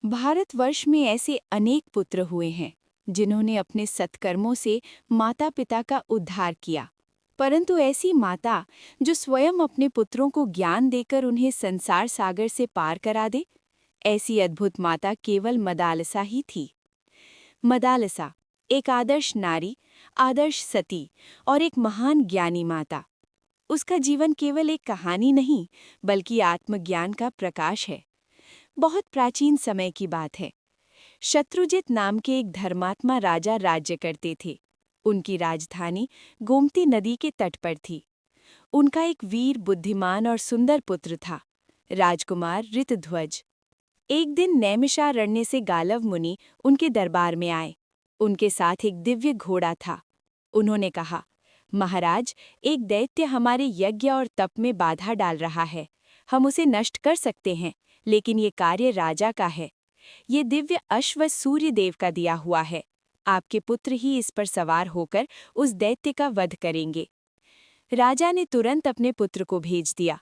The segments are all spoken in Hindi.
भारतवर्ष में ऐसे अनेक पुत्र हुए हैं जिन्होंने अपने सत्कर्मों से माता पिता का उद्धार किया। परंतु ऐसी माता जो स्वयं अपने पुत्रों को ज्ञान देकर उन्हें संसार सागर से पार करा दे, ऐसी अद्भुत माता केवल मदालसा ही थी। मदालसा एक आदर्श नारी, आदर्श सती और एक महान ज्ञानी माता। उसका जीवन केवल एक कहानी नहीं, बल्कि आत्मज्ञान का प्रकाश है। बहुत प्राचीन समय की बात है। शत्रुजित नाम के एक धर्मात्मा राजा राज्य करते थे। उनकी राजधानी गोमती नदी के तट पर थी। उनका एक वीर, बुद्धिमान और सुंदर पुत्र था, राजकुमार ऋतध्वज। एक दिन नैमिषारण्य से गालव मुनि उनके दरबार में आए। उनके साथ एक दिव्य घोड़ा था। उन्होंने कहा, महाराज, एक दैत्य हमारे यज्ञ और तप में बाधा डाल रहा है। हम उसे नष्ट कर सकते हैं, लेकिन ये कार्य राजा का है। ये दिव्य अश्व सूर्य देव का दिया हुआ है। आपके पुत्र ही इस पर सवार होकर उस दैत्य का वध करेंगे। राजा ने तुरंत अपने पुत्र को भेज दिया।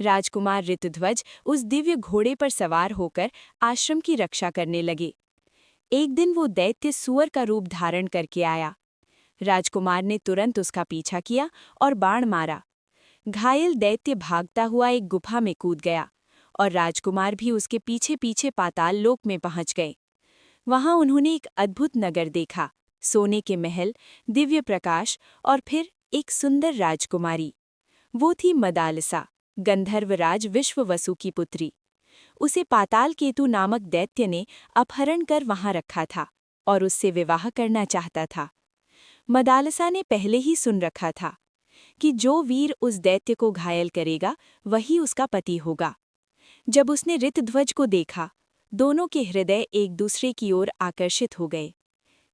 राजकुमार ऋतध्वज उस दिव्य घोड़े पर सवार होकर आश्रम की रक्षा करने लगे। एक दिन वो दैत्य सूअर का रूप धारण करके आया। राजकुमार ने तुरंत उसका पीछा किया और बाण मारा। घायल दैत्य भागता हुआ एक गुफा में कूद गया और राजकुमार भी उसके पीछे पीछे पाताल लोक में पहुंच गए। वहां उन्होंने एक अद्भुत नगर देखा, सोने के महल, दिव्य प्रकाश और फिर एक सुंदर राजकुमारी। वो थी मदालसा, गंधर्वराज विश्ववसु की पुत्री। उसे पाताल केतु नामक दैत्य ने अपहरण कर वहां रखा था और उससे विवाह करना चाहता था। मदालसा ने पहले ही सुन रखा था कि जो वीर उस दैत्य को घायल करेगा वही उसका पति होगा। जब उसने ऋतध्वज को देखा, दोनों के हृदय एक दूसरे की ओर आकर्षित हो गए।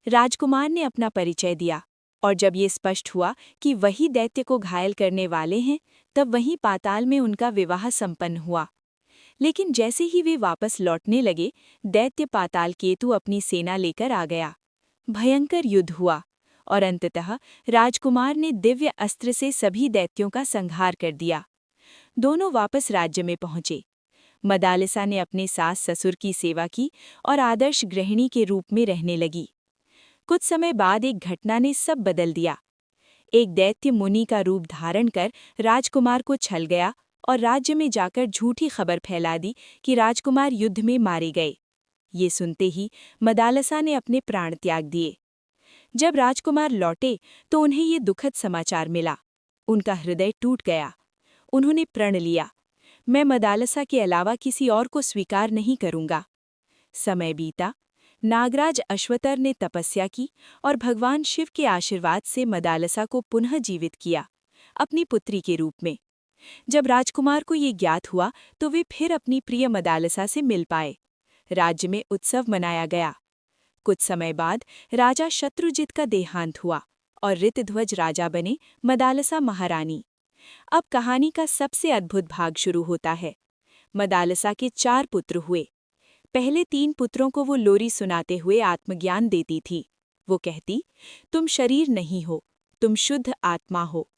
राजकुमार ने अपना परिचय दिया और जब ये स्पष्ट हुआ कि वही दैत्य को घायल करने वाले हैं, तब वहीं पाताल में उनका विवाह संपन्न हुआ। लेकिन जैसे ही वे वापस लौटने लगे, दैत्य पाताल केतु अपनी सेना लेकर आ गया। भयंकर युद्ध हुआ और अंततः राजकुमार ने दिव्य अस्त्र से सभी दैत्यों का संहार कर दिया। दोनों वापस राज्य में पहुंचे। मदालसा ने अपने सास ससुर की सेवा की और आदर्श गृहिणी के रूप में रहने लगी। कुछ समय बाद एक घटना ने सब बदल दिया। एक दैत्य मुनि का रूप धारण कर राजकुमार को छल गया और राज्य में जाकर झूठी खबर फैला दी कि राजकुमार युद्ध में मारे गए। ये सुनते ही मदालसा ने अपने प्राण त्याग दिए। जब राजकुमार लौटे तो उन्हें ये दुखद समाचार मिला। उनका हृदय टूट गया। उन्होंने प्रण लिया, मैं मदालसा के अलावा किसी और को स्वीकार नहीं करूंगा। समय बीता। नागराज अश्वतर ने तपस्या की और भगवान शिव के आशीर्वाद से मदालसा को पुनः जीवित किया, अपनी पुत्री के रूप में। जब राजकुमार को ये ज्ञात हुआ तो वे फिर अपनी प्रिय मदालसा से मिल पाए। राज्य में उत्सव मनाया गया। कुछ समय बाद राजा शत्रुजित का देहांत हुआ और ऋतध्वज राजा बने, मदालसा महारानी। अब कहानी का सबसे अद्भुत भाग शुरू होता है। मदालसा के 4 पुत्र हुए। पहले 3 पुत्रों को वो लोरी सुनाते हुए आत्मज्ञान देती थी। वो कहती, तुम शरीर नहीं हो, तुम शुद्ध आत्मा हो।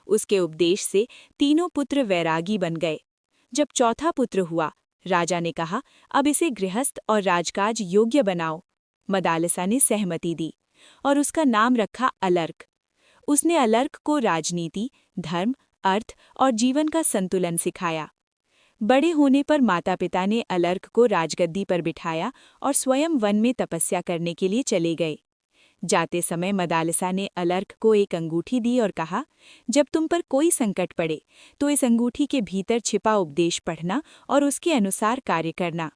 उसके उपदेश से तीनों पुत्र वैरागी बन गए। जब चौथा पुत्र हुआ, राजा ने कहा, अब इसे गृहस्थ और राजकाज योग्य बनाओ। मदालसा ने सहमति दी और उसका नाम रखा अलर्क। उसने अलर्क को राजनीति, धर्म, अर्थ और जीवन का संतुलन सिखाया। बड़े होने पर माता पिता ने अलर्क को राजगद्दी पर बिठाया और स्वयं वन में तपस्या करने के लिए चले गए। जाते समय मदालसा ने अलर्क को एक अंगूठी दी और कहा, जब तुम पर कोई संकट पड़े तो इस अंगूठी के भीतर छिपा उपदेश पढ़ना और उसके अनुसार कार्य करना।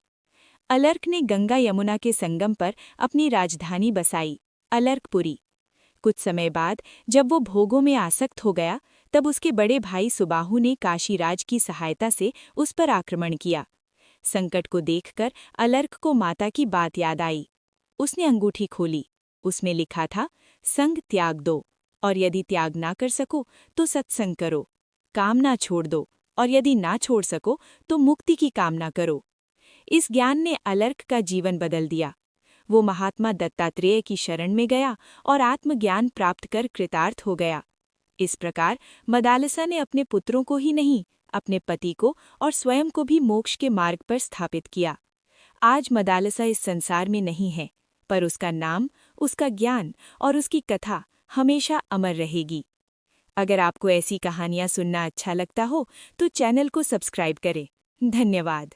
अलर्क ने गंगा यमुना के संगम पर अपनी राजधानी बसाई, अलर्कपुरी। कुछ समय बाद जब वो भोगों में आसक्त हो गया, तब उसके बड़े भाई सुबाहु ने काशीराज की सहायता से उस पर आक्रमण किया। संकट को देखकर अलर्क को माता की बात याद आई। उसने अंगूठी खोली। उसमें लिखा था, संग त्याग दो, और यदि त्याग ना कर सको तो सत्संग करो। कामना छोड़ दो, और यदि ना छोड़ सको तो मुक्ति की कामना करो। इस ज्ञान ने अलर्क का जीवन बदल दिया। वो महात्मा दत्तात्रेय की शरण में गया और आत्मज्ञान प्राप्त कर कृतार्थ हो गया। इस प्रकार मदालसा ने अपने पुत्रों को ही नहीं, अपने पति को और स्वयं को भी मोक्ष के मार्ग पर स्थापित किया। आज मदालसा इस संसार में नहीं है, पर उसका नाम, उसका ज्ञान और उसकी कथा हमेशा अमर रहेगी। अगर आपको ऐसी कहानियां सुनना अच्छा लगता हो तो चैनल को सब्सक्राइब करें। धन्यवाद।